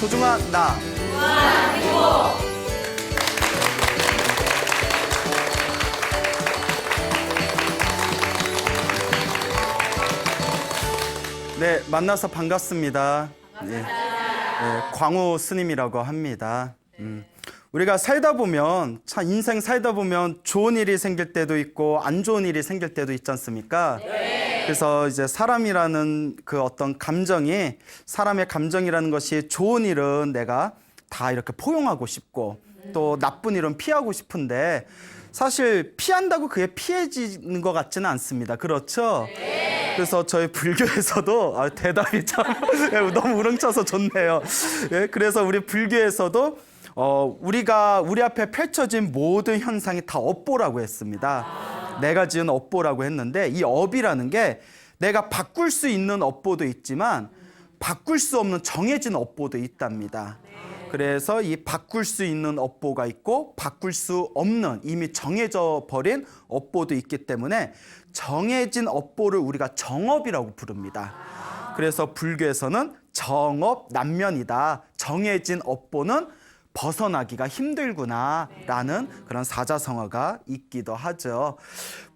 소중한 나. 네, 만나서 반갑습니다. 네, 광우 스님이라고 합니다. 우리가 살다 보면, 참 인생 살다 보면 좋은 일이 생길 때도 있고 안 좋은 일이 생길 때도 있지 않습니까? 그래서 이제 사람이라는 그 어떤 감정이, 사람의 감정이라는 것이 좋은 일은 내가 다 이렇게 포용하고 싶고 또 나쁜 일은 피하고 싶은데 사실 피한다고 그게 피해지는 것 같지는 않습니다. 그렇죠? 그래서 저희 불교에서도 대답이 참 너무 우렁차서 좋네요. 그래서 우리 불교에서도 우리가 우리 앞에 펼쳐진 모든 현상이 다 업보라고 했습니다. 내가 지은 업보라고 했는데 이 업이라는 게 내가 바꿀 수 있는 업보도 있지만 바꿀 수 없는 정해진 업보도 있답니다. 그래서 이 바꿀 수 있는 업보가 있고 바꿀 수 없는 이미 정해져 버린 업보도 있기 때문에 정해진 업보를 우리가 정업이라고 부릅니다. 그래서 불교에서는 정업 난면이다. 정해진 업보는 벗어나기가 힘들구나라는 그런 사자성어가 있기도 하죠.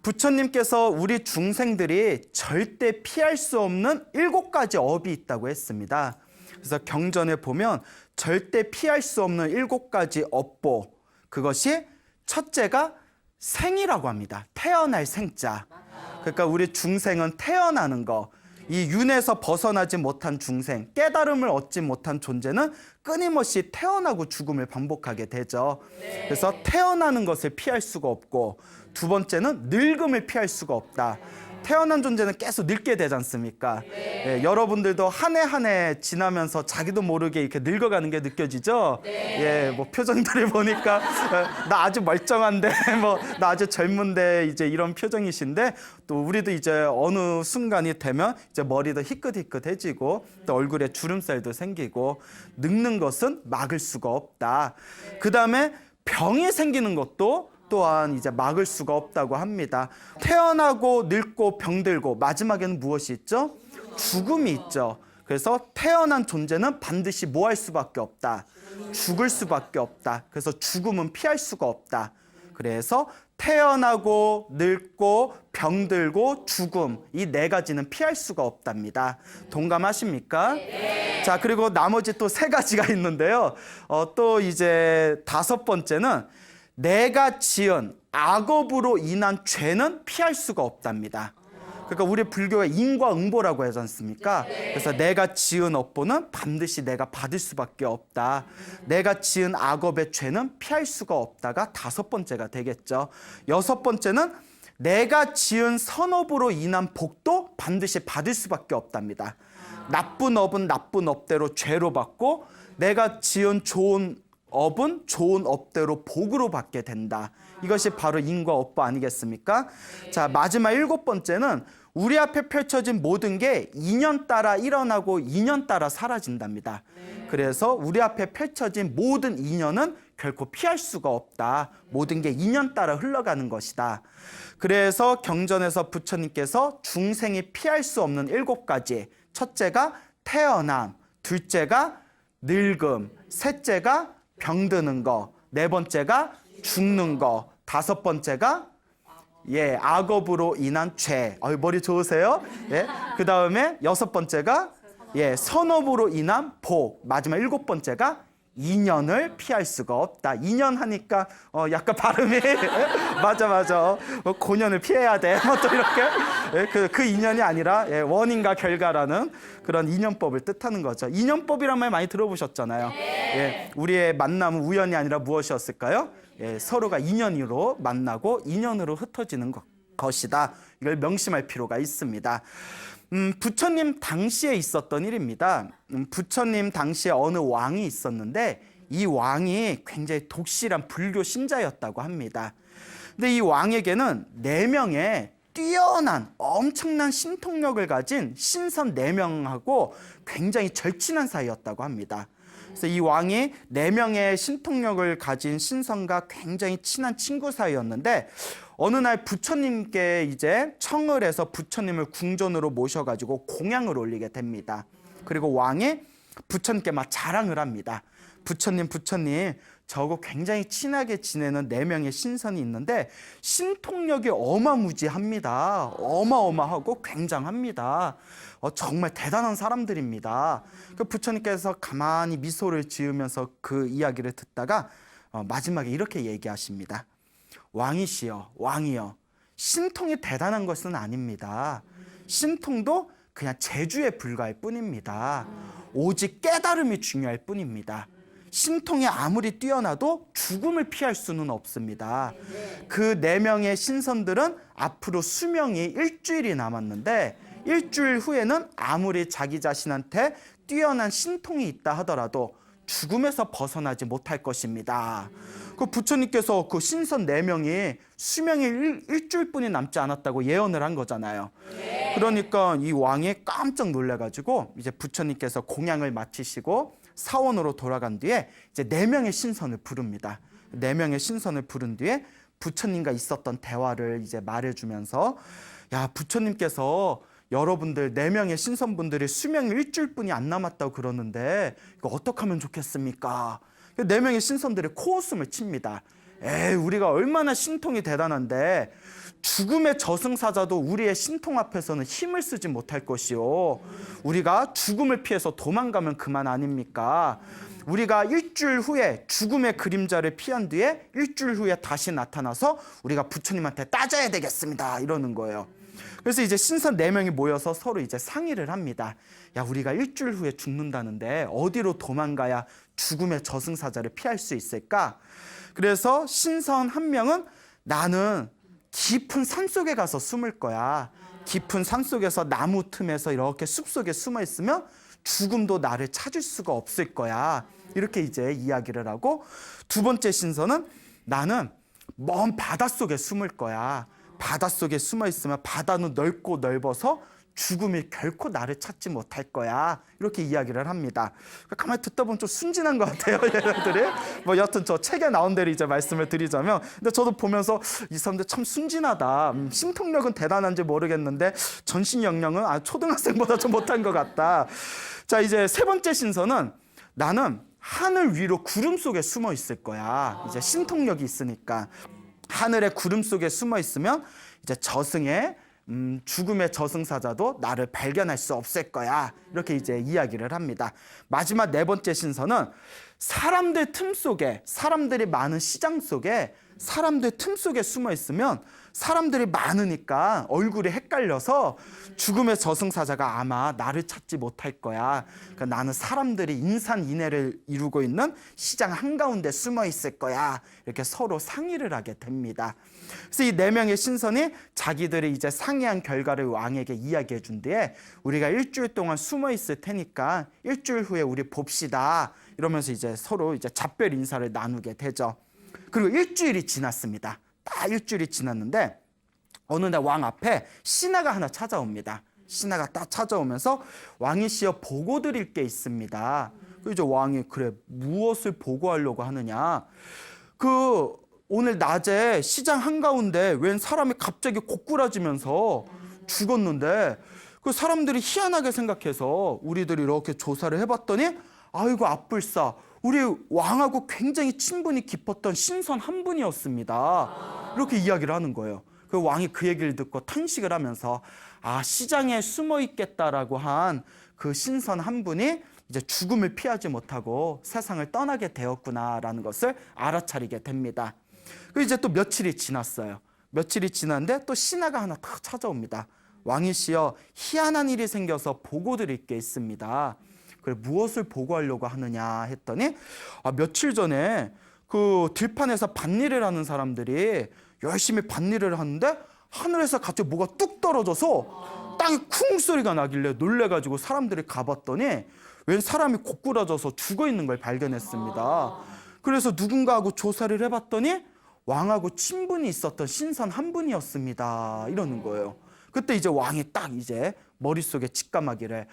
부처님께서 우리 중생들이 절대 피할 수 없는 7가지 업이 있다고 했습니다. 그래서 경전에 보면 절대 피할 수 없는 7가지 업보, 그것이 첫째가 생이라고 합니다. 태어날 생자. 그러니까 우리 중생은 태어나는 거, 이 윤에서 벗어나지 못한 중생, 깨달음을 얻지 못한 존재는 끊임없이 태어나고 죽음을 반복하게 되죠. 그래서 태어나는 것을 피할 수가 없고, 두 번째는 늙음을 피할 수가 없다. 태어난 존재는 계속 늙게 되지 않습니까? 여러분들도 한 해 한 해 지나면서 자기도 모르게 이렇게 늙어가는 게 느껴지죠? 뭐 표정들을 보니까 나 아주 멀쩡한데, 나 아주 젊은데 이제 이런 표정이신데, 또 우리도 이제 어느 순간이 되면 이제 머리도 희끗희끗해지고 또 얼굴에 주름살도 생기고 늙는 것은 막을 수가 없다. 그 다음에 병이 생기는 것도 또한 이제 막을 수가 없다고 합니다. 태어나고 늙고 병들고 마지막에는 무엇이 있죠? 죽음이 있죠. 그래서 태어난 존재는 반드시 뭐 할 수밖에 없다. 죽을 수밖에 없다. 그래서 죽음은 피할 수가 없다. 그래서 태어나고 늙고 병들고 죽음, 이 4가지는 피할 수가 없답니다. 동감하십니까? 자, 그리고 나머지 또 3가지가 있는데요. 또 이제 5번째는 내가 지은 악업으로 인한 죄는 피할 수가 없답니다. 그러니까 우리 불교가 인과응보라고 하지 않습니까? 그래서 내가 지은 업보는 반드시 내가 받을 수밖에 없다. 내가 지은 악업의 죄는 피할 수가 없다가 5번째가 되겠죠. 6번째는 내가 지은 선업으로 인한 복도 반드시 받을 수밖에 없답니다. 나쁜 업은 나쁜 업대로 죄로 받고 내가 지은 좋은 업은 좋은 업대로 복으로 받게 된다. 이것이 바로 인과업보 아니겠습니까? 자, 마지막 7번째는 우리 앞에 펼쳐진 모든 게 인연 따라 일어나고 인연 따라 사라진답니다. 그래서 우리 앞에 펼쳐진 모든 인연은 결코 피할 수가 없다. 모든 게 인연 따라 흘러가는 것이다. 그래서 경전에서 부처님께서 중생이 피할 수 없는 7가지, 첫째가 태어남, 둘째가 늙음, 셋째가 병드는 거, 4번째가 죽는 거, 5번째가 악업으로 인한 죄. 머리 좋으세요? 그 다음에 6번째가 선업으로 인한 복. 마지막 7번째가 인연을 피할 수가 없다. 인연 하니까 약간 발음이 맞아. 고년을 피해야 돼. 또 이렇게 그 인연이 아니라 원인과 결과라는 그런 인연법을 뜻하는 거죠. 인연법이란 말 많이 들어보셨잖아요. 우리의 만남은 우연이 아니라 무엇이었을까요? 서로가 인연으로 만나고 인연으로 흩어지는 것이다. 이걸 명심할 필요가 있습니다. 부처님 당시에 있었던 일입니다. 부처님 당시에 어느 왕이 있었는데 이 왕이 굉장히 독실한 불교 신자였다고 합니다. 근데 이 왕에게는 4명의 뛰어난 엄청난 신통력을 가진 신선 4명하고 굉장히 절친한 사이였다고 합니다. 그래서 이 왕이 4명의 신통력을 가진 신선과 굉장히 친한 친구 사이였는데 어느 날 부처님께 이제 청을 해서 부처님을 궁전으로 모셔가지고 공양을 올리게 됩니다. 그리고 왕이 부처님께 막 자랑을 합니다. 부처님, 저하고 굉장히 친하게 지내는 4명의 신선이 있는데 신통력이 어마무지합니다. 어마어마하고 굉장합니다. 정말 대단한 사람들입니다. 그 부처님께서 가만히 미소를 지으면서 그 이야기를 듣다가 마지막에 이렇게 얘기하십니다. 왕이여, 신통이 대단한 것은 아닙니다. 신통도 그냥 재주에 불과할 뿐입니다. 오직 깨달음이 중요할 뿐입니다. 신통이 아무리 뛰어나도 죽음을 피할 수는 없습니다. 그 4명의 신선들은 앞으로 수명이 일주일이 남았는데 일주일 후에는 아무리 자기 자신한테 뛰어난 신통이 있다 하더라도 죽음에서 벗어나지 못할 것입니다. 그 부처님께서 그 신선 4명이 수명이 일주일뿐이 남지 않았다고 예언을 한 거잖아요. 그러니까 이 왕이 깜짝 놀래가지고 이제 부처님께서 공양을 마치시고 사원으로 돌아간 뒤에 이제 4명의 신선을 부릅니다. 4명의 신선을 부른 뒤에 부처님과 있었던 대화를 이제 말해주면서 야, 부처님께서 여러분들 4명의 신선분들이 수명이 일주일뿐이 안 남았다고 그러는데 이거 어떻게 하면 좋겠습니까? 4명의 신선들이 코웃음을 칩니다. 에이, 우리가 얼마나 신통이 대단한데 죽음의 저승사자도 우리의 신통 앞에서는 힘을 쓰지 못할 것이요. 우리가 죽음을 피해서 도망가면 그만 아닙니까? 우리가 일주일 후에 죽음의 그림자를 피한 뒤에 일주일 후에 다시 나타나서 우리가 부처님한테 따져야 되겠습니다. 이러는 거예요. 그래서 이제 신선 4명이 모여서 서로 이제 상의를 합니다. 야, 우리가 일주일 후에 죽는다는데 어디로 도망가야 죽음의 저승사자를 피할 수 있을까? 그래서 신선 한 명은 나는 깊은 산 속에 가서 숨을 거야. 깊은 산 속에서 나무 틈에서 이렇게 숲속에 숨어 있으면 죽음도 나를 찾을 수가 없을 거야. 이렇게 이제 이야기를 하고, 2번째 신선은 나는 먼 바닷속에 숨을 거야. 바닷속에 숨어 있으면 바다는 넓고 넓어서 죽음이 결코 나를 찾지 못할 거야. 이렇게 이야기를 합니다. 가만히 듣다 보면 좀 순진한 것 같아요, 얘네들이. 뭐 여튼 저 책에 나온 대로 이제 말씀을 드리자면, 근데 저도 보면서 이 사람들 참 순진하다. 신통력은 대단한지 모르겠는데 전신 역량은 초등학생보다 좀 못한 것 같다. 자, 이제 3번째 신선은 나는 하늘 위로 구름 속에 숨어 있을 거야. 이제 신통력이 있으니까 하늘의 구름 속에 숨어 있으면 이제 죽음의 저승사자도 나를 발견할 수 없을 거야. 이렇게 이제 이야기를 합니다. 마지막 4번째 신선은 사람들 틈 속에, 사람들이 많은 시장 속에, 사람들 틈 속에 숨어 있으면 사람들이 많으니까 얼굴이 헷갈려서 죽음의 저승사자가 아마 나를 찾지 못할 거야. 그러니까 나는 사람들이 인산인해를 이루고 있는 시장 한가운데 숨어 있을 거야. 이렇게 서로 상의를 하게 됩니다. 그래서 이 4명의 신선이 자기들이 이제 상의한 결과를 왕에게 이야기해 준 뒤에 우리가 일주일 동안 숨어 있을 테니까 일주일 후에 우리 봅시다. 이러면서 이제 서로 이제 작별 인사를 나누게 되죠. 그리고 일주일이 지났습니다. 딱 일주일이 지났는데 어느 날 왕 앞에 신하가 하나 찾아옵니다. 신하가 딱 찾아오면서 왕이시여 보고 드릴 게 있습니다. 그래서 왕이 그래 무엇을 보고하려고 하느냐. 오늘 낮에 시장 한가운데 웬 사람이 갑자기 고꾸라지면서 죽었는데 그 사람들이 희한하게 생각해서 우리들이 이렇게 조사를 해봤더니 아이고 앞불사 우리 왕하고 굉장히 친분이 깊었던 신선 한 분이었습니다. 이렇게 이야기를 하는 거예요. 그 왕이 그 얘기를 듣고 탄식을 하면서 시장에 숨어 있겠다라고 한 그 신선 한 분이 이제 죽음을 피하지 못하고 세상을 떠나게 되었구나라는 것을 알아차리게 됩니다. 그리고 이제 또 며칠이 지났어요. 며칠이 지났는데 또 신하가 하나 딱 찾아옵니다. 왕이시여 희한한 일이 생겨서 보고 드릴 게 있습니다. 그래 무엇을 보고하려고 하느냐 했더니 며칠 전에 그 들판에서 밭일을 하는 사람들이 열심히 밭일을 하는데 하늘에서 갑자기 뭐가 뚝 떨어져서 땅에 쿵 소리가 나길래 놀래가지고 사람들이 가봤더니 웬 사람이 고꾸라져서 죽어 있는 걸 발견했습니다. 그래서 누군가하고 조사를 해봤더니 왕하고 친분이 있었던 신선 한 분이었습니다. 이러는 거예요. 그때 이제 왕이 딱 이제 머릿속에 직감하기를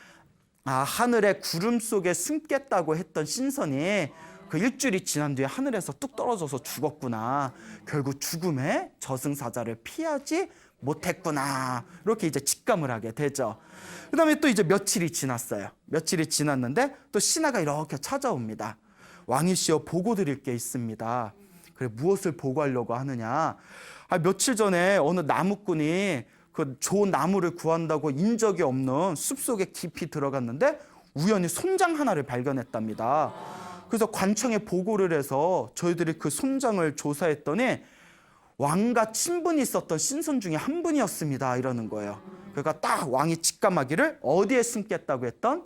하늘의 구름 속에 숨겠다고 했던 신선이 그 일주일이 지난 뒤에 하늘에서 뚝 떨어져서 죽었구나. 결국 죽음의 저승사자를 피하지 못했구나. 이렇게 이제 직감을 하게 되죠. 그 다음에 또 이제 며칠이 지났어요. 며칠이 지났는데 또 신하가 이렇게 찾아옵니다. 왕이시여, 보고 드릴 게 있습니다. 그래, 무엇을 보고하려고 하느냐? 며칠 전에 어느 나무꾼이 그 좋은 나무를 구한다고 인적이 없는 숲속에 깊이 들어갔는데 우연히 손장 하나를 발견했답니다. 그래서 관청에 보고를 해서 저희들이 그 손장을 조사했더니 왕과 친분이 있었던 신선 중에 한 분이었습니다. 이러는 거예요. 그러니까 딱 왕이 직감하기를 어디에 숨겠다고 했던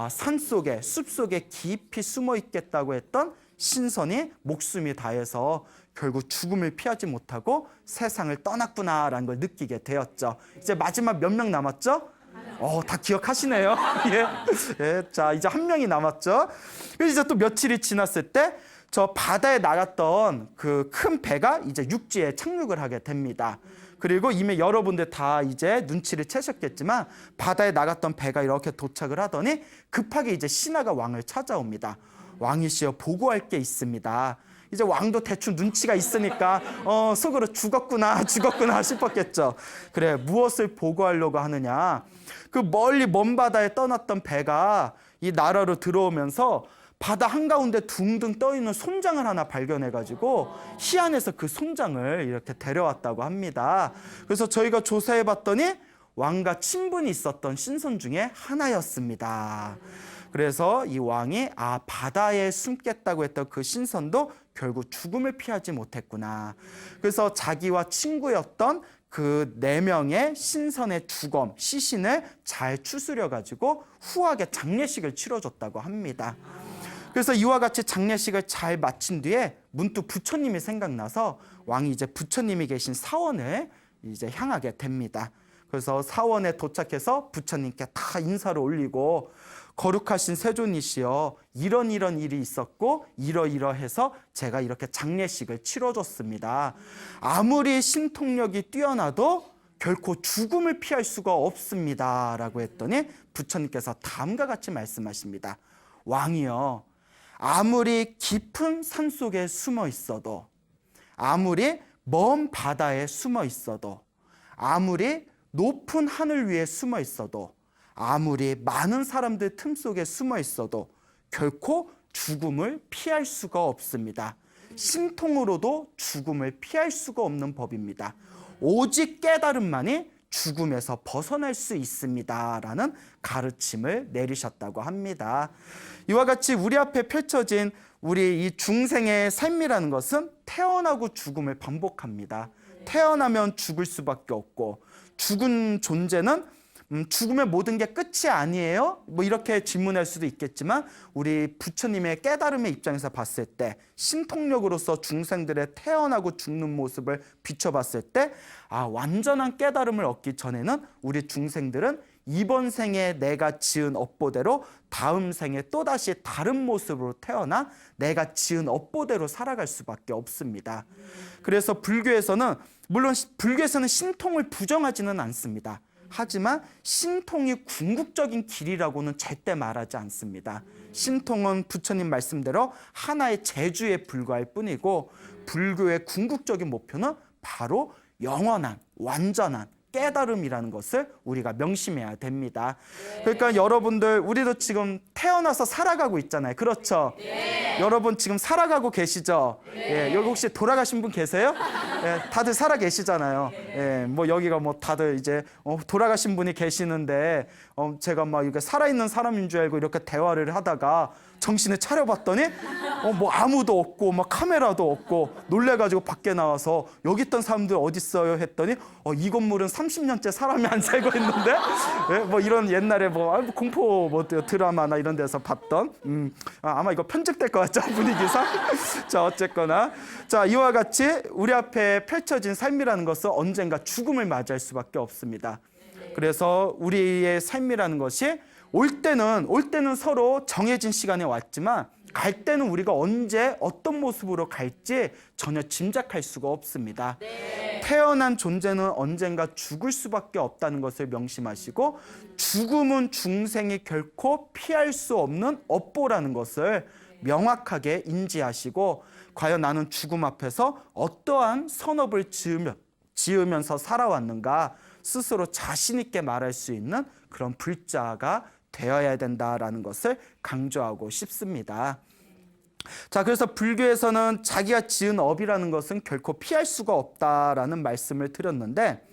산속에, 숲속에 깊이 숨어 있겠다고 했던 신선이 목숨이 다해서 결국 죽음을 피하지 못하고 세상을 떠났구나라는 걸 느끼게 되었죠. 이제 마지막 몇 명 남았죠? 다 기억하시네요. 예. 자, 이제 한 명이 남았죠. 그래서 이제 또 며칠이 지났을 때 저 바다에 나갔던 그 큰 배가 이제 육지에 착륙을 하게 됩니다. 그리고 이미 여러분들 다 이제 눈치를 채셨겠지만 바다에 나갔던 배가 이렇게 도착을 하더니 급하게 이제 신하가 왕을 찾아옵니다. 왕이시여, 보고할 게 있습니다. 이제 왕도 대충 눈치가 있으니까 속으로 죽었구나 싶었겠죠. 그래, 무엇을 보고하려고 하느냐? 그 멀리 먼 바다에 떠났던 배가 이 나라로 들어오면서 바다 한가운데 둥둥 떠있는 손장을 하나 발견해가지고 희한해서 그 손장을 이렇게 데려왔다고 합니다. 그래서 저희가 조사해봤더니 왕과 친분이 있었던 신선 중에 하나였습니다. 그래서 이 왕이 바다에 숨겠다고 했던 그 신선도 결국 죽음을 피하지 못했구나. 그래서 자기와 친구였던 그 4명의 신선의 두검, 시신을 잘 추스려가지고 후하게 장례식을 치러줬다고 합니다. 그래서 이와 같이 장례식을 잘 마친 뒤에 문득 부처님이 생각나서 왕이 이제 부처님이 계신 사원을 이제 향하게 됩니다. 그래서 사원에 도착해서 부처님께 다 인사를 올리고 거룩하신 세존이시여, 이런 일이 있었고 이러이러해서 제가 이렇게 장례식을 치러줬습니다. 아무리 신통력이 뛰어나도 결코 죽음을 피할 수가 없습니다. 라고 했더니 부처님께서 다음과 같이 말씀하십니다. 왕이여, 아무리 깊은 산속에 숨어 있어도, 아무리 먼 바다에 숨어 있어도, 아무리 높은 하늘 위에 숨어 있어도, 아무리 많은 사람들 틈 속에 숨어 있어도 결코 죽음을 피할 수가 없습니다. 신통으로도 죽음을 피할 수가 없는 법입니다. 오직 깨달음만이 죽음에서 벗어날 수 있습니다. 라는 가르침을 내리셨다고 합니다. 이와 같이 우리 앞에 펼쳐진 우리 이 중생의 삶이라는 것은 태어나고 죽음을 반복합니다. 태어나면 죽을 수밖에 없고, 죽은 존재는 죽음의 모든 게 끝이 아니에요? 뭐 이렇게 질문할 수도 있겠지만 우리 부처님의 깨달음의 입장에서 봤을 때, 신통력으로서 중생들의 태어나고 죽는 모습을 비춰봤을 때 완전한 깨달음을 얻기 전에는 우리 중생들은 이번 생에 내가 지은 업보대로 다음 생에 또다시 다른 모습으로 태어나 내가 지은 업보대로 살아갈 수밖에 없습니다. 그래서 불교에서는, 물론 불교에서는 신통을 부정하지는 않습니다. 하지만 신통이 궁극적인 길이라고는 절대 말하지 않습니다. 신통은 부처님 말씀대로 하나의 재주에 불과할 뿐이고, 불교의 궁극적인 목표는 바로 영원한, 완전한 깨달음이라는 것을 우리가 명심해야 됩니다. 그러니까 여러분들, 우리도 지금 태어나서 살아가고 있잖아요. 그렇죠? 여러분 지금 살아가고 계시죠? 여기 혹시 돌아가신 분 계세요? 다들 살아 계시잖아요. 뭐 여기가 뭐 다들 이제 돌아가신 분이 계시는데 제가 막 이렇게 살아있는 사람인 줄 알고 이렇게 대화를 하다가 정신을 차려봤더니 뭐 아무도 없고 막 카메라도 없고 놀래가지고 밖에 나와서 여기 있던 사람들 어디 있어요 했더니 이 건물은 30년째 사람이 안 살고 있는데 뭐 이런 옛날에 뭐 공포 뭐 드라마나 이런 데서 봤던 아마 이거 편집될 것 같죠, 분위기상. 자, 어쨌거나 자, 이와 같이 우리 앞에 펼쳐진 삶이라는 것은 언젠가 죽음을 맞이할 수밖에 없습니다. 그래서 우리의 삶이라는 것이 올 때는 서로 정해진 시간에 왔지만 갈 때는 우리가 언제 어떤 모습으로 갈지 전혀 짐작할 수가 없습니다. 태어난 존재는 언젠가 죽을 수밖에 없다는 것을 명심하시고, 죽음은 중생이 결코 피할 수 없는 업보라는 것을 명확하게 인지하시고, 과연 나는 죽음 앞에서 어떠한 선업을 지으면서 살아왔는가 스스로 자신 있게 말할 수 있는 그런 불자가 되어야 된다라는 것을 강조하고 싶습니다. 자, 그래서 불교에서는 자기가 지은 업이라는 것은 결코 피할 수가 없다라는 말씀을 드렸는데,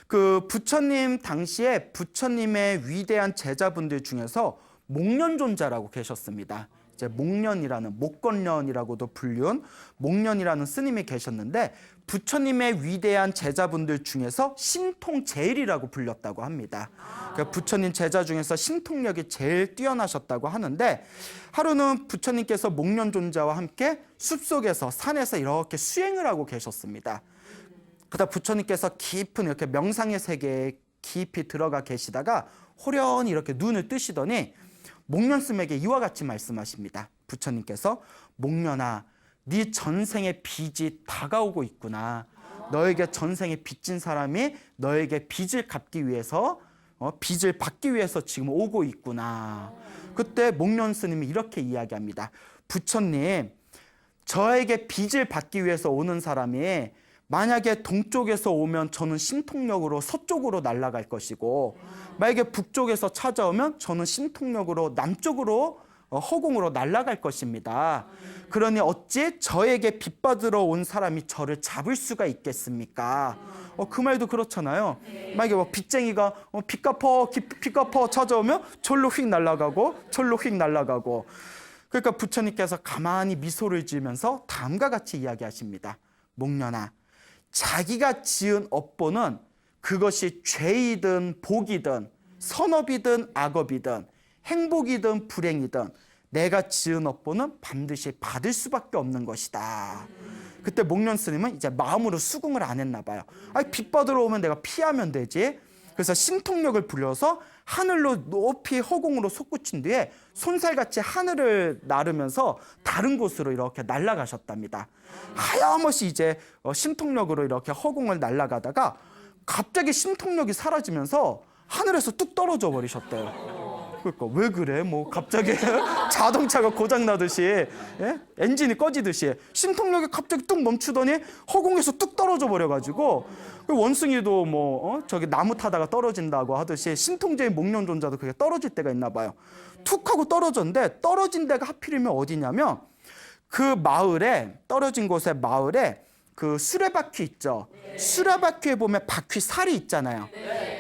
그 부처님 당시에 부처님의 위대한 제자분들 중에서 목련존자라고 계셨습니다. 이제 목련이라는, 목건련이라고도 불리운 목련이라는 스님이 계셨는데, 부처님의 위대한 제자분들 중에서 신통제일이라고 불렸다고 합니다. 그러니까 부처님 제자 중에서 신통력이 제일 뛰어나셨다고 하는데, 하루는 부처님께서 목련존자와 함께 숲속에서, 산에서 이렇게 수행을 하고 계셨습니다. 그러다 부처님께서 깊은 이렇게 명상의 세계에 깊이 들어가 계시다가 호련히 이렇게 눈을 뜨시더니 목련스님에게 이와 같이 말씀하십니다. 부처님께서, 목련아, 네 전생의 빚이 다가오고 있구나. 너에게 전생에 빚진 사람이 너에게 빚을 갚기 위해서, 빚을 받기 위해서 지금 오고 있구나. 그때 목련스님이 이렇게 이야기합니다. 부처님, 저에게 빚을 받기 위해서 오는 사람이 만약에 동쪽에서 오면 저는 신통력으로 서쪽으로 날아갈 것이고, 만약에 북쪽에서 찾아오면 저는 신통력으로 남쪽으로, 허공으로 날아갈 것입니다. 그러니 어찌 저에게 빚 받으러 온 사람이 저를 잡을 수가 있겠습니까? 그 말도 그렇잖아요. 만약에 뭐 빚쟁이가 빚 갚어 찾아오면 절로 휙 날아가고 절로 휙 날아가고. 그러니까 부처님께서 가만히 미소를 지으면서 다음과 같이 이야기하십니다. 목련아, 자기가 지은 업보는 그것이 죄이든 복이든 선업이든 악업이든 행복이든 불행이든 내가 지은 업보는 반드시 받을 수밖에 없는 것이다. 그때 목련스님은 이제 마음으로 수긍을 안 했나 봐요. 빚 받으러 오면 내가 피하면 되지. 그래서 신통력을 불려서 하늘로 높이 허공으로 솟구친 뒤에 손살같이 하늘을 나르면서 다른 곳으로 이렇게 날아가셨답니다. 하염없이 이제 신통력으로 이렇게 허공을 날아가다가 갑자기 신통력이 사라지면서 하늘에서 뚝 떨어져 버리셨대요. 그러니까 왜 그래? 뭐 갑자기 자동차가 고장 나듯이, 예? 엔진이 꺼지듯이 신통력이 갑자기 뚝 멈추더니 허공에서 뚝 떨어져 버려가지고, 원숭이도 뭐 저기 나무 타다가 떨어진다고 하듯이 신통제인 목련존자도 그게 떨어질 때가 있나 봐요. 툭 하고 떨어졌는데, 떨어진 데가 하필이면 어디냐면 그 마을에, 떨어진 곳의 마을에 그 수레바퀴 있죠. 수레바퀴에 보면 바퀴 살이 있잖아요.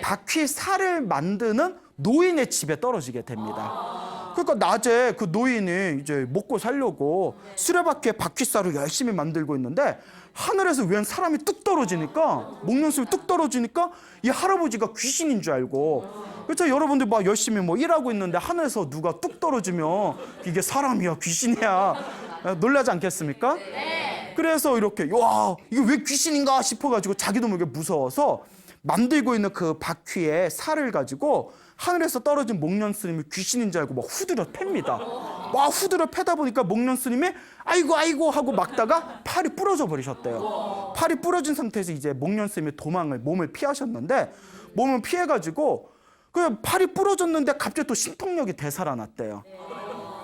바퀴 살을 만드는 노인의 집에 떨어지게 됩니다. 그러니까 낮에 그 노인이 이제 먹고 살려고 수레바퀴에 바퀴살을 열심히 만들고 있는데, 하늘에서 웬 사람이 뚝 떨어지니까, 목련스님이 뚝 떨어지니까 이 할아버지가 귀신인 줄 알고, 그렇죠? 여러분들 막 열심히 뭐 일하고 있는데 하늘에서 누가 뚝 떨어지면 이게 사람이야 귀신이야 놀라지 않겠습니까? 그래서 이렇게 와, 이게 왜 귀신인가 싶어가지고 자기도 모르게 무서워서 만들고 있는 그 바퀴에 살을 가지고 하늘에서 떨어진 목련스님이 귀신인 줄 알고 막 후드려 팹니다. 막 후드려 패다 보니까 목련스님이 아이고 하고 막다가 팔이 부러져 버리셨대요. 팔이 부러진 상태에서 이제 목련스님이 몸을 피하셨는데, 몸을 피해가지고 그 팔이 부러졌는데 갑자기 또 신통력이 되살아났대요.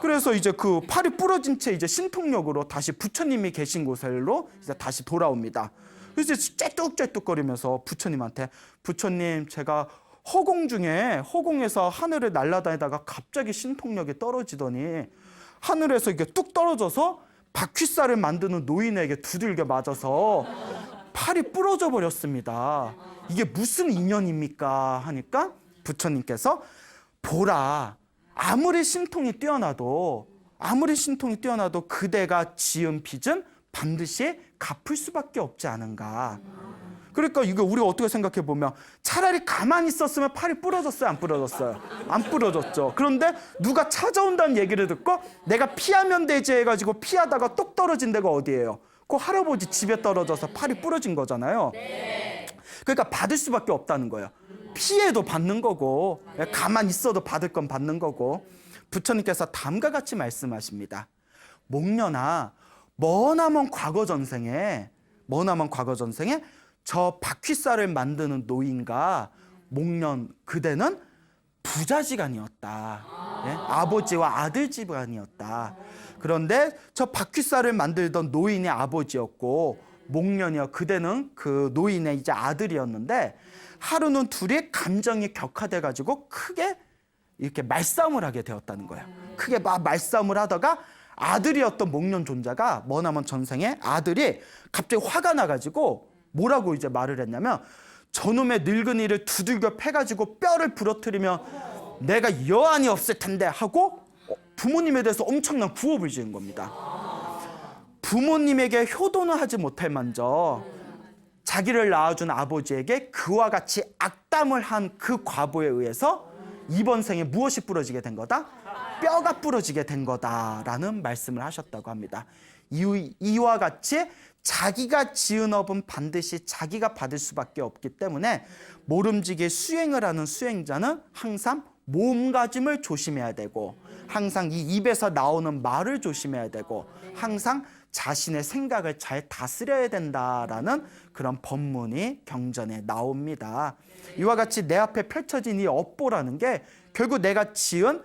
그래서 이제 그 팔이 부러진 채 이제 신통력으로 다시 부처님이 계신 곳으로 이제 다시 돌아옵니다. 그래서 째뚝째뚝거리면서 부처님한테, 부처님, 제가 허공에서 하늘을 날아다니다가 갑자기 신통력이 떨어지더니 하늘에서 이게 뚝 떨어져서 바퀴살을 만드는 노인에게 두들겨 맞아서 팔이 부러져 버렸습니다. 이게 무슨 인연입니까? 하니까 부처님께서, 보라, 아무리 신통이 뛰어나도 그대가 지은 빚은 반드시 갚을 수밖에 없지 않은가. 그러니까 이거 우리가 어떻게 생각해 보면, 차라리 가만히 있었으면 팔이 부러졌어요, 안 부러졌어요? 안 부러졌죠. 그런데 누가 찾아온다는 얘기를 듣고 내가 피하면 되지 해가지고 피하다가 똑 떨어진 데가 어디예요? 그 할아버지 집에 떨어져서 팔이 부러진 거잖아요. 그러니까 받을 수밖에 없다는 거예요. 피해도 받는 거고, 가만히 있어도 받을 건 받는 거고. 부처님께서 다음과 같이 말씀하십니다. 목련아, 머나먼 과거 전생에 저 바퀴살을 만드는 노인과 목련, 그대는 부자지간이었다. 예? 아버지와 아들 집안이었다. 그런데 저 바퀴살을 만들던 노인이 아버지였고 목련이요. 그대는 그 노인의 이제 아들이었는데 하루는 둘이 감정이 격화돼 가지고 크게 이렇게 말싸움을 하게 되었다는 거예요. 크게 막 말싸움을 하다가 아들이었던 목련 존자가 머나먼 전생에 아들이 갑자기 화가 나가지고 뭐라고 이제 말을 했냐면 저놈의 늙은이를 두들겨 패가지고 뼈를 부러뜨리면 내가 여한이 없을 텐데 하고 부모님에 대해서 엄청난 구업을 지은 겁니다. 부모님에게 효도는 하지 못할 만저 자기를 낳아준 아버지에게 그와 같이 악담을 한 그 과보에 의해서 이번 생에 무엇이 부러지게 된 거다? 뼈가 부러지게 된 거다라는 말씀을 하셨다고 합니다. 이와 같이 자기가 지은 업은 반드시 자기가 받을 수밖에 없기 때문에 모름지기 수행을 하는 수행자는 항상 몸가짐을 조심해야 되고 항상 이 입에서 나오는 말을 조심해야 되고 항상 자신의 생각을 잘 다스려야 된다라는 그런 법문이 경전에 나옵니다. 이와 같이 내 앞에 펼쳐진 이 업보라는 게 결국 내가 지은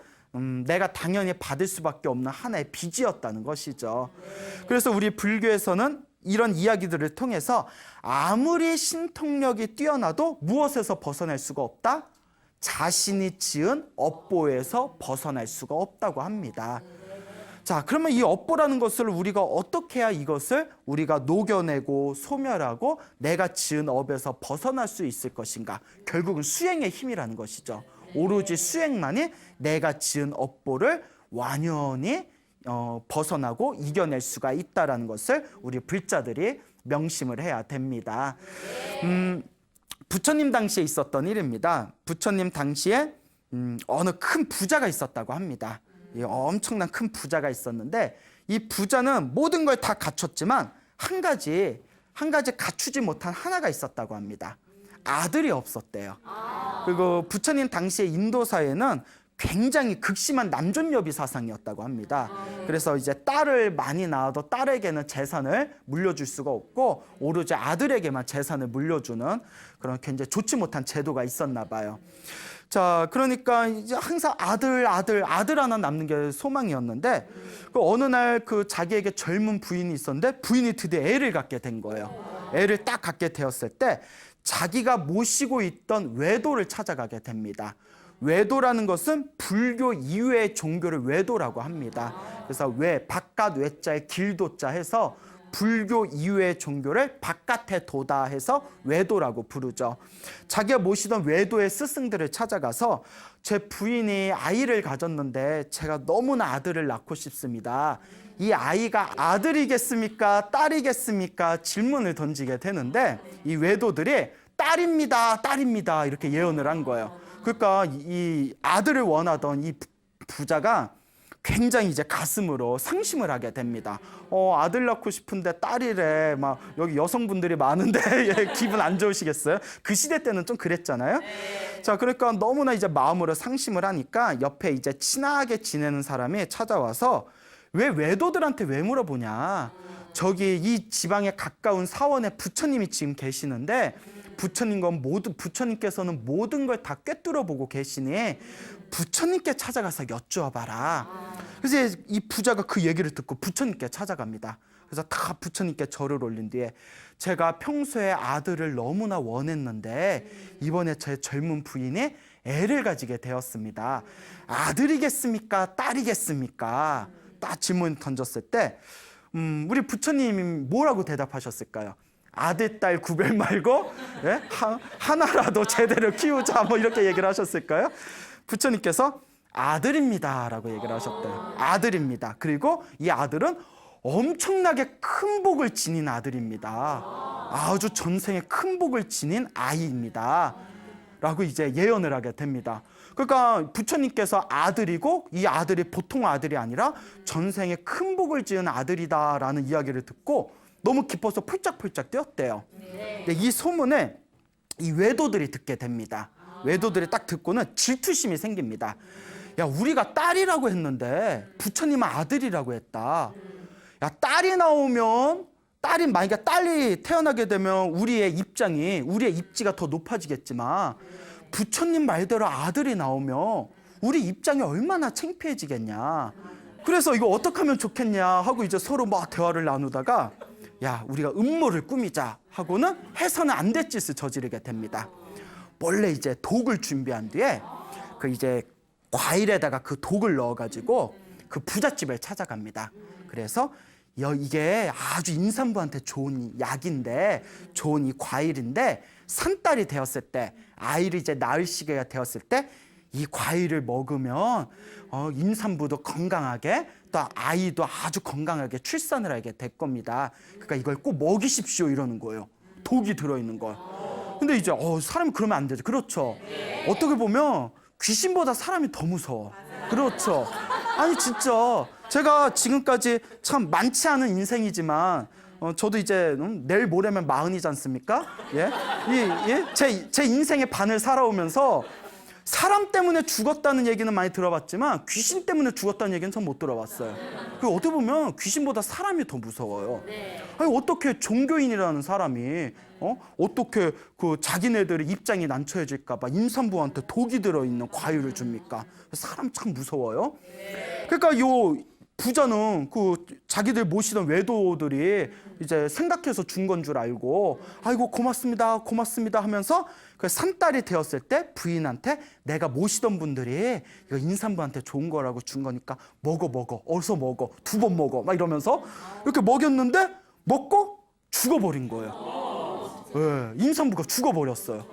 내가 당연히 받을 수밖에 없는 하나의 빚이었다는 것이죠. 그래서 우리 불교에서는 이런 이야기들을 통해서 아무리 신통력이 뛰어나도 무엇에서 벗어날 수가 없다? 자신이 지은 업보에서 벗어날 수가 없다고 합니다. 자, 그러면 이 업보라는 것을 우리가 어떻게 해야 이것을 우리가 녹여내고 소멸하고 내가 지은 업에서 벗어날 수 있을 것인가? 결국은 수행의 힘이라는 것이죠. 오로지 수행만이 내가 지은 업보를 완연히 벗어나고 이겨낼 수가 있다는 것을 우리 불자들이 명심을 해야 됩니다. 부처님 당시에 있었던 일입니다. 부처님 당시에 어느 큰 부자가 있었다고 합니다. 엄청난 큰 부자가 있었는데 이 부자는 모든 걸 다 갖췄지만 한 가지 갖추지 못한 하나가 있었다고 합니다. 아들이 없었대요. 그리고 부처님 당시의 인도사회는 굉장히 극심한 남존여비 사상이었다고 합니다. 그래서 이제 딸을 많이 낳아도 딸에게는 재산을 물려줄 수가 없고 오로지 아들에게만 재산을 물려주는 그런 굉장히 좋지 못한 제도가 있었나 봐요. 자, 그러니까 이제 항상 아들 하나 남는 게 소망이었는데 그 어느 날 그 자기에게 젊은 부인이 있었는데 부인이 드디어 애를 갖게 된 거예요. 애를 딱 갖게 되었을 때 자기가 모시고 있던 외도를 찾아가게 됩니다. 외도라는 것은 불교 이외의 종교를 외도라고 합니다. 그래서 바깥 외자에 길도자 해서 불교 이외의 종교를 바깥에 도다 해서 외도라고 부르죠. 자기가 모시던 외도의 스승들을 찾아가서 제 부인이 아이를 가졌는데 제가 너무나 아들을 낳고 싶습니다. 이 아이가 아들이겠습니까? 딸이겠습니까? 질문을 던지게 되는데 이 외도들이 딸입니다 이렇게 예언을 한 거예요. 그러니까 이 아들을 원하던 이 부자가 굉장히 이제 가슴으로 상심을 하게 됩니다. 아들 낳고 싶은데 딸이래. 막 여기 여성분들이 많은데 예, 기분 안 좋으시겠어요? 그 시대 때는 좀 그랬잖아요. 자, 그러니까 너무나 이제 마음으로 상심을 하니까 옆에 이제 친하게 지내는 사람이 찾아와서 왜 외도들한테 왜 물어보냐? 저기 이 지방에 가까운 사원에 부처님이 지금 계시는데 부처님께서는 모든 걸 다 꿰뚫어 보고 계시니 부처님께 찾아가서 여쭈어봐라. 그래서 이 부자가 그 얘기를 듣고 부처님께 찾아갑니다. 그래서 다 부처님께 절을 올린 뒤에 제가 평소에 아들을 너무나 원했는데 이번에 제 젊은 부인이 애를 가지게 되었습니다. 아들이겠습니까? 딸이겠습니까? 딱 질문 던졌을 때 우리 부처님이 뭐라고 대답하셨을까요? 아들, 딸 구별 말고 예? 하나라도 제대로 키우자 뭐 이렇게 얘기를 하셨을까요? 부처님께서 아들입니다 라고 얘기를 하셨대요. 아들입니다. 그리고 이 아들은 엄청나게 큰 복을 지닌 아들입니다. 아주 전생에 큰 복을 지닌 아이입니다 라고 이제 예언을 하게 됩니다. 그러니까 부처님께서 아들이고 이 아들이 보통 아들이 아니라 전생에 큰 복을 지은 아들이다라는 이야기를 듣고 너무 기뻐서 펄짝펄짝 뛰었대요. 근데 이 소문을 이 외도들이 듣게 됩니다. 외도들이 딱 듣고는 질투심이 생깁니다. 야, 우리가 딸이라고 했는데 부처님은 아들이라고 했다. 야, 만약에 딸이 태어나게 되면 우리의 입지가 더 높아지겠지만 부처님 말대로 아들이 나오면 우리 입장이 얼마나 창피해지겠냐. 그래서 이거 어떻게 하면 좋겠냐 하고 이제 서로 막 대화를 나누다가 야, 우리가 음모를 꾸미자 하고는 해서는 안 될 짓을 저지르게 됩니다. 원래 이제 독을 준비한 뒤에 그 이제 과일에다가 그 독을 넣어가지고 그 부잣집을 찾아갑니다. 그래서 이게 아주 임산부한테 좋은 약인데, 좋은 이 과일인데, 산딸이 되었을 때, 아이를 이제 낳을 시기가 되었을 때 이 과일을 먹으면 임산부도 건강하게, 또 아이도 아주 건강하게 출산을 하게 될 겁니다. 그러니까 이걸 꼭 먹이십시오 이러는 거예요. 독이 들어있는 걸. 근데 이제 사람이 그러면 안 되죠. 그렇죠. 어떻게 보면 귀신보다 사람이 더 무서워. 그렇죠. 아니 진짜 제가 지금까지 참 많지 않은 인생이지만 저도 이제 내일 모레면 40이지 않습니까? 예? 제 인생의 반을 살아오면서 사람 때문에 죽었다는 얘기는 많이 들어봤지만 귀신 때문에 죽었다는 얘기는 전 못 들어봤어요. 그 어떻게 보면 귀신보다 사람이 더 무서워요. 아니 어떻게 종교인이라는 사람이 어떻게 그 자기네들의 입장이 난처해질까 봐 임산부한테 독이 들어있는 과일을 줍니까? 사람 참 무서워요. 그러니까 요 부자는 그 자기들 모시던 외도들이 이제 생각해서 준 건 줄 알고 아이고 고맙습니다 고맙습니다 하면서 그 산딸이 되었을 때 부인한테 내가 모시던 분들이 이거 임산부한테 좋은 거라고 준 거니까 먹어 어서 먹어 2번 먹어 막 이러면서 이렇게 먹였는데 먹고 죽어버린 거예요. 네, 임산부가 죽어버렸어요.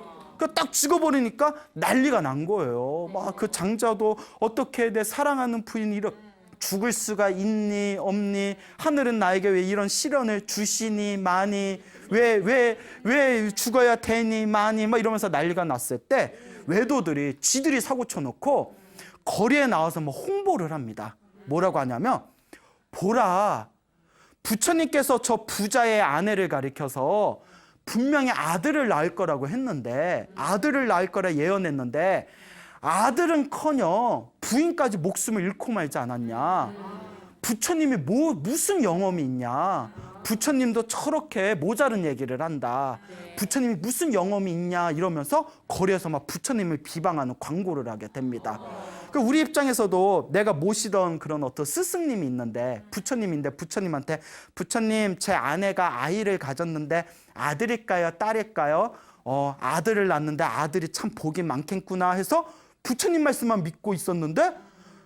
딱 죽어버리니까 난리가 난 거예요. 막 그 장자도 어떻게 내 사랑하는 부인이 이렇게 죽을 수가 있니 없니, 하늘은 나에게 왜 이런 시련을 주시니 많이, 왜 죽어야 되니 많이, 막 이러면서 난리가 났을 때 외도들이 지들이 사고 쳐놓고 거리에 나와서 뭐 홍보를 합니다. 뭐라고 하냐면 보라, 부처님께서 저 부자의 아내를 가리켜서 분명히 아들을 낳을 거라고 했는데, 아들을 낳을 거라 예언했는데 아들은커녕 부인까지 목숨을 잃고 말지 않았냐. 부처님이 무슨 영험이 있냐. 부처님도 저렇게 모자른 얘기를 한다. 부처님이 무슨 영험이 있냐 이러면서 거리에서 막 부처님을 비방하는 광고를 하게 됩니다. 우리 입장에서도 내가 모시던 그런 어떤 스승님이 있는데, 부처님인데 부처님한테 부처님 제 아내가 아이를 가졌는데 아들일까요 딸일까요? 아들을 낳는데 아들이 참 복이 많겠구나 해서 부처님 말씀만 믿고 있었는데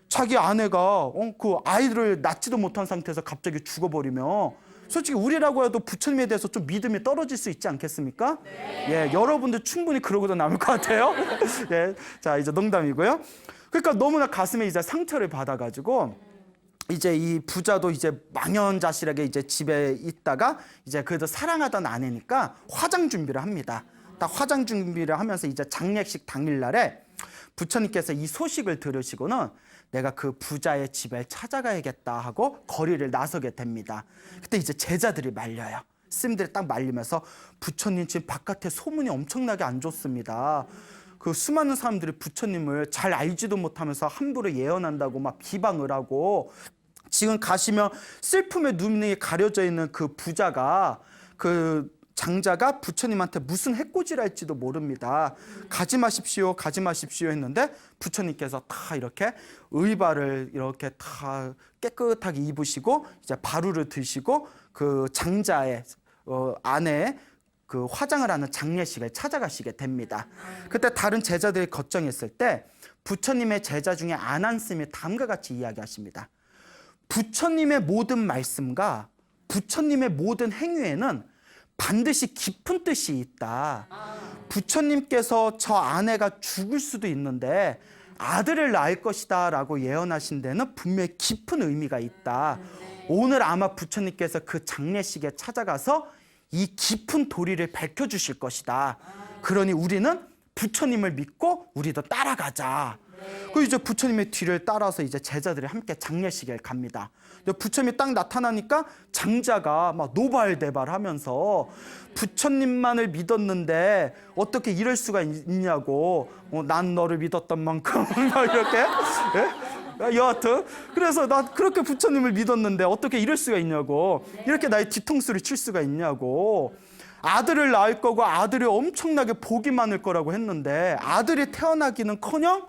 자기 아내가 그 아이를 낳지도 못한 상태에서 갑자기 죽어버리면 솔직히 우리라고 해도 부처님에 대해서 좀 믿음이 떨어질 수 있지 않겠습니까? 네. 예, 여러분들 충분히 그러고도 남을 것 같아요. 예, 자 이제 농담이고요. 그러니까 너무나 가슴에 이제 상처를 받아가지고 이제 이 부자도 이제 망연자실하게 이제 집에 있다가 이제 그래도 사랑하던 아내니까 화장 준비를 합니다. 딱 화장 준비를 하면서 이제 장례식 당일날에 부처님께서 이 소식을 들으시고는 내가 그 부자의 집에 찾아가야겠다 하고 거리를 나서게 됩니다. 그때 이제 제자들이 말려요. 스님들이 딱 말리면서 부처님 지금 바깥에 소문이 엄청나게 안 좋습니다. 그 수많은 사람들이 부처님을 잘 알지도 못하면서 함부로 예언한다고 막 비방을 하고, 지금 가시면 슬픔의 눈이 가려져 있는 그 부자가, 그 장자가 부처님한테 무슨 해코지를 할지도 모릅니다. 가지 마십시오 했는데 부처님께서 다 이렇게 의발을 이렇게 다 깨끗하게 입으시고 이제 바루를 드시고 그 장자의 아내의 그 화장을 하는 장례식을 찾아가시게 됩니다. 그때 다른 제자들이 걱정했을 때 부처님의 제자 중에 안한스님이 다음과 같이 이야기하십니다. 부처님의 모든 말씀과 부처님의 모든 행위에는 반드시 깊은 뜻이 있다. 부처님께서 저 아내가 죽을 수도 있는데 아들을 낳을 것이다 라고 예언하신 데는 분명히 깊은 의미가 있다. 오늘 아마 부처님께서 그 장례식에 찾아가서 이 깊은 도리를 밝혀주실 것이다. 그러니 우리는 부처님을 믿고 우리도 따라가자. 그 이제 부처님의 뒤를 따라서 이제 제자들이 함께 장례식에 갑니다. 부처님이 딱 나타나니까 장자가 막 노발대발하면서 부처님만을 믿었는데 어떻게 이럴 수가 있냐고, 난 너를 믿었던 만큼 막 이렇게 여하튼 그래서 나 그렇게 부처님을 믿었는데 어떻게 이럴 수가 있냐고, 이렇게 나의 뒤통수를 칠 수가 있냐고, 아들을 낳을 거고 아들이 엄청나게 복이 많을 거라고 했는데 아들이 태어나기는커녕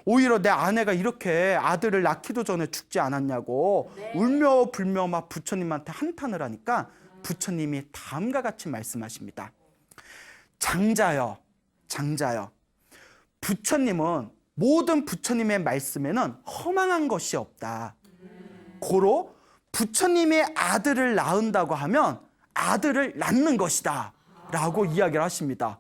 오히려 내 아내가 이렇게 아들을 낳기도 전에 죽지 않았냐고 울며 불며 막 부처님한테 한탄을 하니까 부처님이 다음과 같이 말씀하십니다. 장자여, 장자여. 부처님은 모든 부처님의 말씀에는 허망한 것이 없다. 고로 부처님의 아들을 낳은다고 하면 아들을 낳는 것이다 라고 이야기를 하십니다.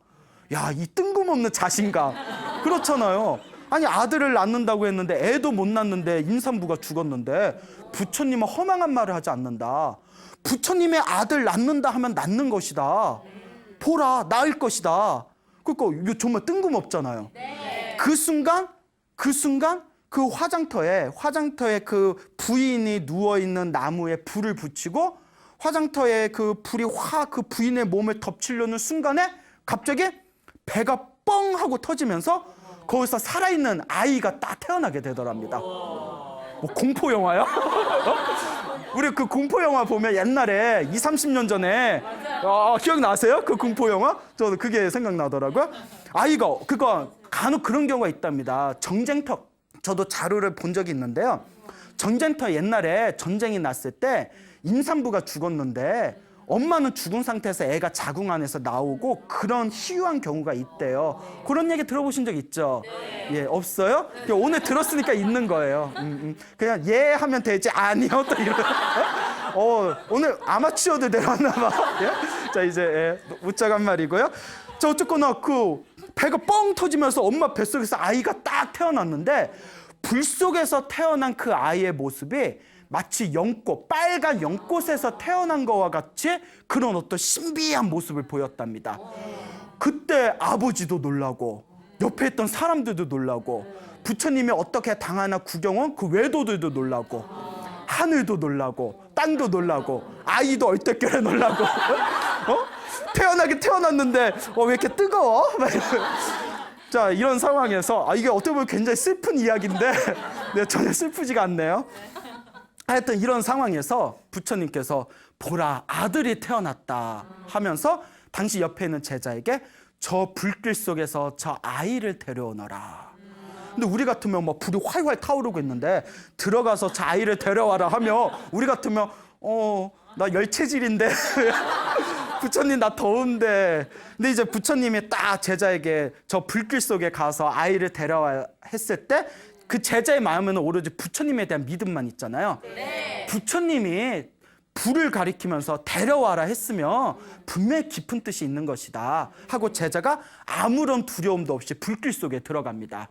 야, 이 뜬금없는 자신감. 그렇잖아요. 아니, 아들을 낳는다고 했는데 애도 못 낳는데 임산부가 죽었는데 부처님은 허망한 말을 하지 않는다. 부처님의 아들 낳는다 하면 낳는 것이다. 보라, 낳을 것이다. 그러니까 이거 정말 뜬금없잖아요. 그 순간 그 화장터에 그 부인이 누워있는 나무에 불을 붙이고 화장터에 그 불이 그 부인의 몸을 덮치려는 순간에 갑자기 배가 뻥 하고 터지면서 거기서 살아있는 아이가 딱 태어나게 되더랍니다. 뭐 공포 영화야? 우리 그 공포 영화 보면 옛날에 20, 30년 전에 기억나세요? 그 공포 영화? 저도 그게 생각나더라고요. 아이가 그거 간혹 그런 경우가 있답니다. 전쟁터, 저도 자료를 본 적이 있는데요. 전쟁터 옛날에 전쟁이 났을 때 임산부가 죽었는데 엄마는 죽은 상태에서 애가 자궁 안에서 나오고 그런 희유한 경우가 있대요. 그런 얘기 들어보신 적 있죠? 예, 없어요? 오늘 들었으니까 있는 거예요. 그냥 예 하면 되지 아니요 또 이런. 오늘 아마추어들 내려왔나 봐. 예? 자, 이제 웃자간 말이고요. 자, 어쨌거나 그 배가 뻥 터지면서 엄마 뱃속에서 아이가 딱 태어났는데 불 속에서 태어난 그 아이의 모습이 마치 연꽃, 빨간 연꽃에서 태어난 것과 같이 그런 어떤 신비한 모습을 보였답니다. 그때 아버지도 놀라고 옆에 있던 사람들도 놀라고 부처님이 어떻게 당하나 구경한 그 외도들도 놀라고 하늘도 놀라고 땅도 놀라고 아이도 얼떨결에 놀라고 태어나긴 태어났는데 왜 이렇게 뜨거워? 자, 이런 상황에서 이게 어떻게 보면 굉장히 슬픈 이야기인데 전혀 슬프지가 않네요. 하여튼 이런 상황에서 부처님께서 보라, 아들이 태어났다 하면서 당시 옆에 있는 제자에게 저 불길 속에서 저 아이를 데려오너라. 근데 우리 같으면 막 불이 활활 타오르고 있는데 들어가서 저 아이를 데려와라 하면 우리 같으면 나 열체질인데 부처님 나 더운데. 근데 이제 부처님이 딱 제자에게 저 불길 속에 가서 아이를 데려와 했을 때 그 제자의 마음에는 오로지 부처님에 대한 믿음만 있잖아요. 네. 부처님이 불을 가리키면서 데려와라 했으면 분명히 깊은 뜻이 있는 것이다 하고 제자가 아무런 두려움도 없이 불길 속에 들어갑니다.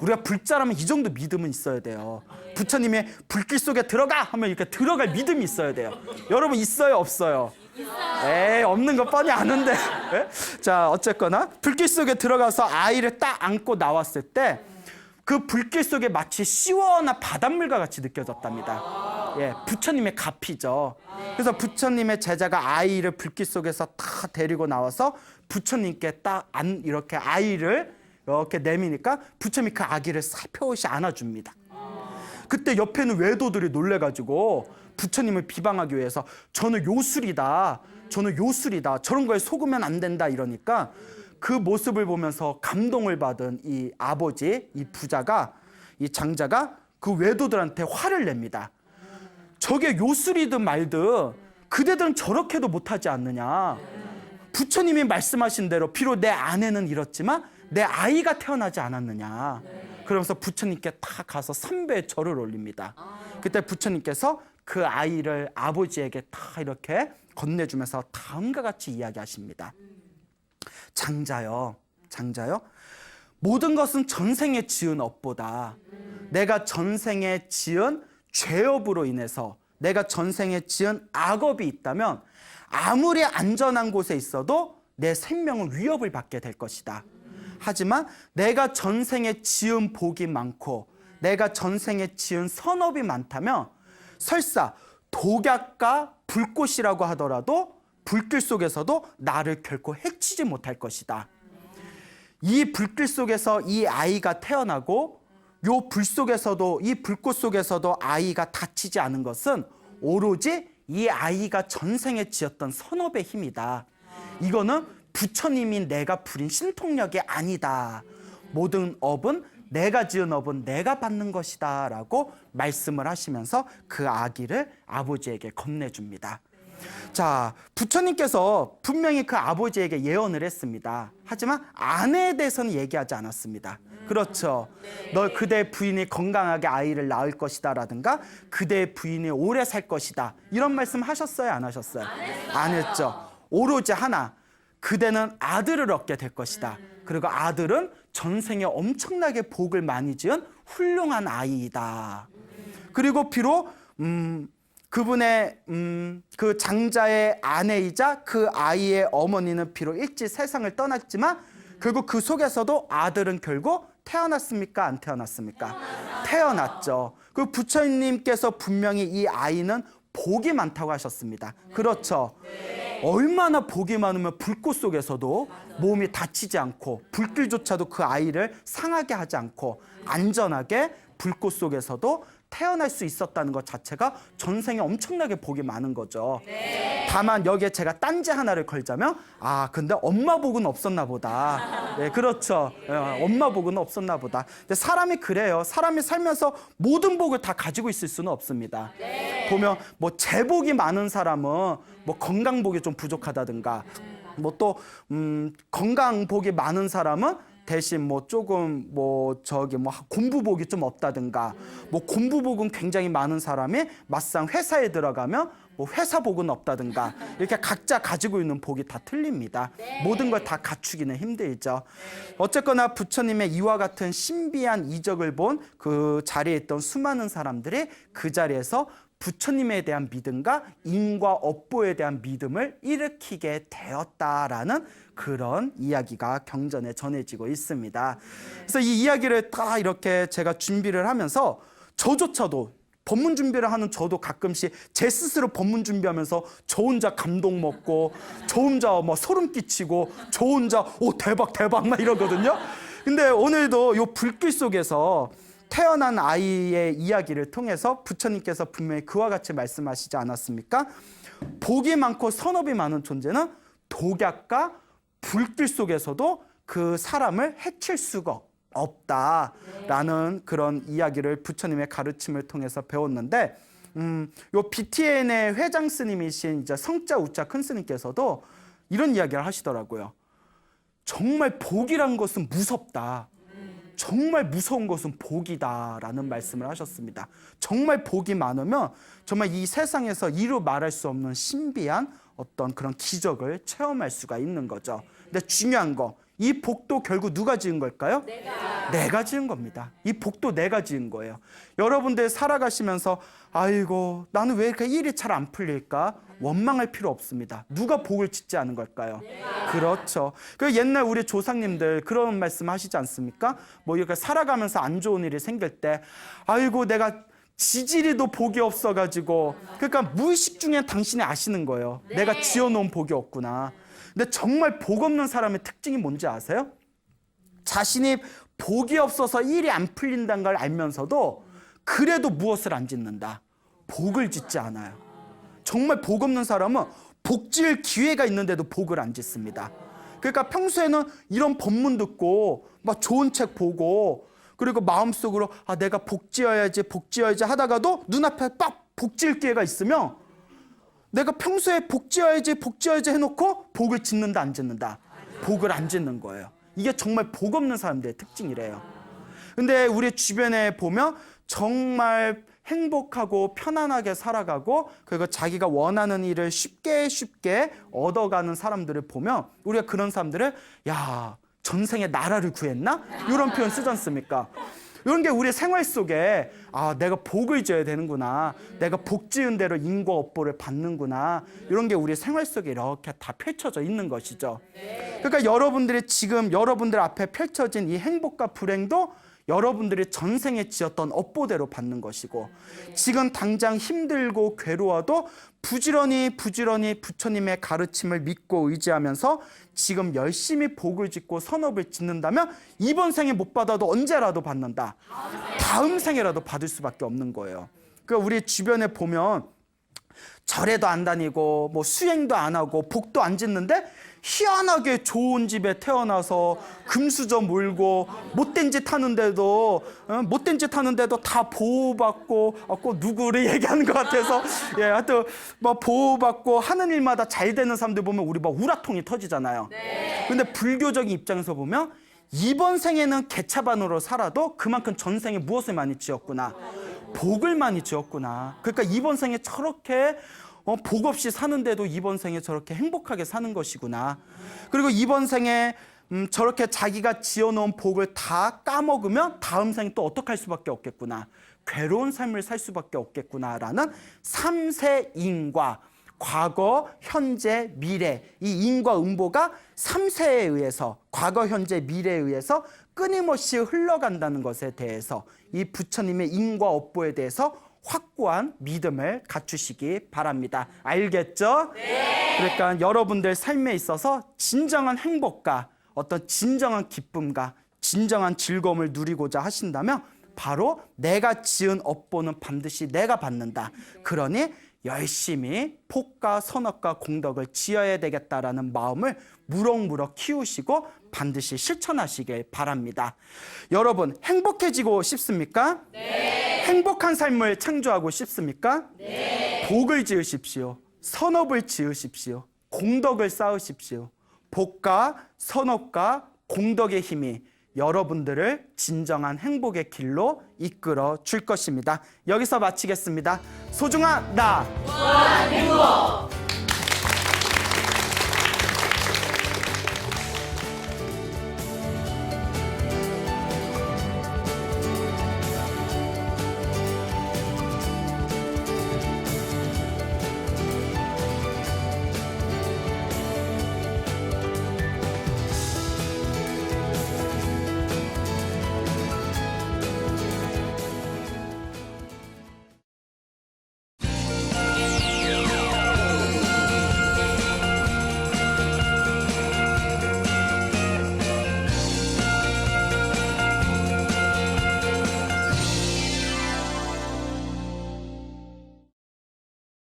우리가 불자라면 이 정도 믿음은 있어야 돼요. 부처님이 불길 속에 들어가 하면 이렇게 들어갈 믿음이 있어야 돼요. 여러분 있어요, 없어요? 에이, 없는 거 뻔히 아는데. 자, 어쨌거나 불길 속에 들어가서 아이를 딱 안고 나왔을 때 그 불길 속에 마치 시원한 바닷물과 같이 느껴졌답니다. 예, 부처님의 가피죠. 그래서 부처님의 제자가 아이를 불길 속에서 다 데리고 나와서 부처님께 딱 이렇게 아이를 이렇게 내미니까 부처님이 그 아기를 살펴오시 안아줍니다. 그때 옆에는 외도들이 놀래가지고 부처님을 비방하기 위해서 저는 요술이다, 저런 거에 속으면 안 된다 이러니까 그 모습을 보면서 감동을 받은 이 아버지, 이 부자가, 이 장자가 그 외도들한테 화를 냅니다. 저게 요술이든 말든 그대들은 저렇게도 못하지 않느냐. 부처님이 말씀하신 대로 비록 내 아내는 이렇지만 내 아이가 태어나지 않았느냐. 그러면서 부처님께 다 가서 3배의 절을 올립니다. 그때 부처님께서 그 아이를 아버지에게 다 이렇게 건네주면서 다음과 같이 이야기하십니다. 장자여, 장자여, 모든 것은 전생에 지은 업보다 내가 전생에 지은 죄업으로 인해서 내가 전생에 지은 악업이 있다면 아무리 안전한 곳에 있어도 내 생명은 위협을 받게 될 것이다. 하지만 내가 전생에 지은 복이 많고 내가 전생에 지은 선업이 많다면 설사 독약과 불꽃이라고 하더라도 불길 속에서도 나를 결코 해치지 못할 것이다. 이 불길 속에서 이 아이가 태어나고 요 불 속에서도 이 불꽃 속에서도 아이가 다치지 않은 것은 오로지 이 아이가 전생에 지었던 선업의 힘이다. 이거는 부처님이 내가 부린 신통력이 아니다. 모든 업은 내가 지은 업은 내가 받는 것이다 라고 말씀을 하시면서 그 아기를 아버지에게 건네줍니다. 자, 부처님께서 분명히 그 아버지에게 예언을 했습니다. 하지만 아내에 대해서는 얘기하지 않았습니다. 그렇죠. 너 그대 부인이 건강하게 아이를 낳을 것이다 라든가 그대 부인이 오래 살 것이다 이런 말씀 하셨어요, 안 하셨어요? 안 했죠. 오로지 하나, 그대는 아들을 얻게 될 것이다. 그리고 아들은 전생에 엄청나게 복을 많이 지은 훌륭한 아이이다. 그리고 비록 그분의 그 장자의 아내이자 그 아이의 어머니는 비록 일찍 세상을 떠났지만 결국 그 속에서도 아들은 결국 태어났습니까? 안 태어났습니까? 태어났죠. 그 부처님께서 분명히 이 아이는 복이 많다고 하셨습니다. 그렇죠. 얼마나 복이 많으면 불꽃 속에서도 몸이 다치지 않고 불길조차도 그 아이를 상하게 하지 않고 안전하게 불꽃 속에서도 태어날 수 있었다는 것 자체가 전생에 엄청나게 복이 많은 거죠. 다만 여기에 제가 딴지 하나를 걸자면 근데 엄마 복은 없었나 보다. 네, 그렇죠. 엄마 복은 없었나 보다. 근데 사람이 그래요. 사람이 살면서 모든 복을 다 가지고 있을 수는 없습니다. 보면 뭐 재복이 많은 사람은 뭐 건강복이 좀 부족하다든가 뭐 또 건강복이 많은 사람은 대신 뭐 조금 뭐 공부복이 좀 없다든가 뭐 공부복은 굉장히 많은 사람이 막상 회사에 들어가면 뭐 회사복은 없다든가 이렇게 각자 가지고 있는 복이 다 틀립니다. 모든 걸 다 갖추기는 힘들죠. 어쨌거나 부처님의 이와 같은 신비한 이적을 본 그 자리에 있던 수많은 사람들이 그 자리에서 부처님에 대한 믿음과 인과 업보에 대한 믿음을 일으키게 되었다라는 그런 이야기가 경전에 전해지고 있습니다. 그래서 이 이야기를 다 이렇게 제가 준비를 하면서 저조차도 법문 준비를 하는 저도 가끔씩 제 스스로 법문 준비하면서 저 혼자 감동 먹고 저 혼자 뭐 소름 끼치고 저 혼자 대박 막 이러거든요. 근데 오늘도 요 불길 속에서 태어난 아이의 이야기를 통해서 부처님께서 분명히 그와 같이 말씀하시지 않았습니까? 복이 많고 선업이 많은 존재는 독약과 불길 속에서도 그 사람을 해칠 수가 없다라는 그런 이야기를 부처님의 가르침을 통해서 배웠는데 요 BTN의 회장 스님이신 이제 성자 우자 큰 스님께서도 이런 이야기를 하시더라고요. 정말 복이란 것은 무섭다. 정말 무서운 것은 복이다라는 말씀을 하셨습니다. 정말 복이 많으면 정말 이 세상에서 이루 말할 수 없는 신비한 어떤 그런 기적을 체험할 수가 있는 거죠. 근데 중요한 거, 이 복도 결국 누가 지은 걸까요? 내가 지은 겁니다. 이 복도 내가 지은 거예요. 여러분들 살아가시면서 아이고 나는 왜 이렇게 일이 잘 안 풀릴까? 원망할 필요 없습니다. 누가 복을 짓지 않은 걸까요? 그렇죠. 그 옛날 우리 조상님들 그런 말씀 하시지 않습니까? 뭐 이렇게 살아가면서 안 좋은 일이 생길 때 아이고 내가 지지리도 복이 없어가지고 그러니까 무의식 중에 당신이 아시는 거예요. 내가 지어놓은 복이 없구나. 근데 정말 복 없는 사람의 특징이 뭔지 아세요? 자신이 복이 없어서 일이 안 풀린다는 걸 알면서도 그래도 무엇을 안 짓는다? 복을 짓지 않아요. 정말 복 없는 사람은 복 지을 기회가 있는데도 복을 안 짓습니다. 그러니까 평소에는 이런 법문 듣고 막 좋은 책 보고 그리고 마음속으로 내가 복 지어야지 하다가도 눈앞에 빡 복 지을 기회가 있으면 내가 평소에 복 지어야지 해놓고 복을 짓는다 안 짓는다? 복을 안 짓는 거예요. 이게 정말 복 없는 사람들의 특징이래요. 근데 우리 주변에 보면 정말 행복하고 편안하게 살아가고 그리고 자기가 원하는 일을 쉽게 얻어가는 사람들을 보면 우리가 그런 사람들을 전생에 나라를 구했나? 이런 표현 쓰지 않습니까? 이런 게 우리 생활 속에 내가 복을 지어야 되는구나. 내가 복 지은 대로 인과 업보를 받는구나. 이런 게 우리 생활 속에 이렇게 다 펼쳐져 있는 것이죠. 그러니까 여러분들이 지금 여러분들 앞에 펼쳐진 이 행복과 불행도 여러분들이 전생에 지었던 업보대로 받는 것이고 지금 당장 힘들고 괴로워도 부지런히 부처님의 가르침을 믿고 의지하면서 지금 열심히 복을 짓고 선업을 짓는다면 이번 생에 못 받아도 언제라도 받는다. 다음 생에라도 받을 수밖에 없는 거예요. 그러니까 우리 주변에 보면 절에도 안 다니고 뭐 수행도 안 하고 복도 안 짓는데 희한하게 좋은 집에 태어나서 금수저 몰고 못된 짓 하는데도 다 보호받고 꼭 누구를 얘기하는 것 같아서 예, 하여튼 막 보호받고 하는 일마다 잘 되는 사람들 보면 우리 막 우라통이 터지잖아요. 근데 불교적인 입장에서 보면 이번 생에는 개차반으로 살아도 그만큼 전생에 무엇을 많이 지었구나. 복을 많이 지었구나. 그러니까 이번 생에 저렇게 복 없이 사는데도 이번 생에 저렇게 행복하게 사는 것이구나. 그리고 이번 생에 저렇게 자기가 지어놓은 복을 다 까먹으면 다음 생에 또 어떻게 할 수밖에 없겠구나. 괴로운 삶을 살 수밖에 없겠구나라는 3세 인과, 과거, 현재, 미래, 이 인과 음보가 3세에 의해서, 과거, 현재, 미래에 의해서 끊임없이 흘러간다는 것에 대해서 이 부처님의 인과 업보에 대해서 확고한 믿음을 갖추시기 바랍니다. 알겠죠? 네. 그러니까 여러분들 삶에 있어서 진정한 행복과 어떤 진정한 기쁨과 진정한 즐거움을 누리고자 하신다면 바로 내가 지은 업보는 반드시 내가 받는다. 그러니 열심히 복과 선업과 공덕을 지어야 되겠다라는 마음을 무럭무럭 키우시고 반드시 실천하시길 바랍니다. 여러분, 행복해지고 싶습니까? 네. 행복한 삶을 창조하고 싶습니까? 네. 복을 지으십시오. 선업을 지으십시오. 공덕을 쌓으십시오. 복과 선업과 공덕의 힘이 여러분들을 진정한 행복의 길로 이끌어 줄 것입니다. 여기서 마치겠습니다. 소중한 나, 행복!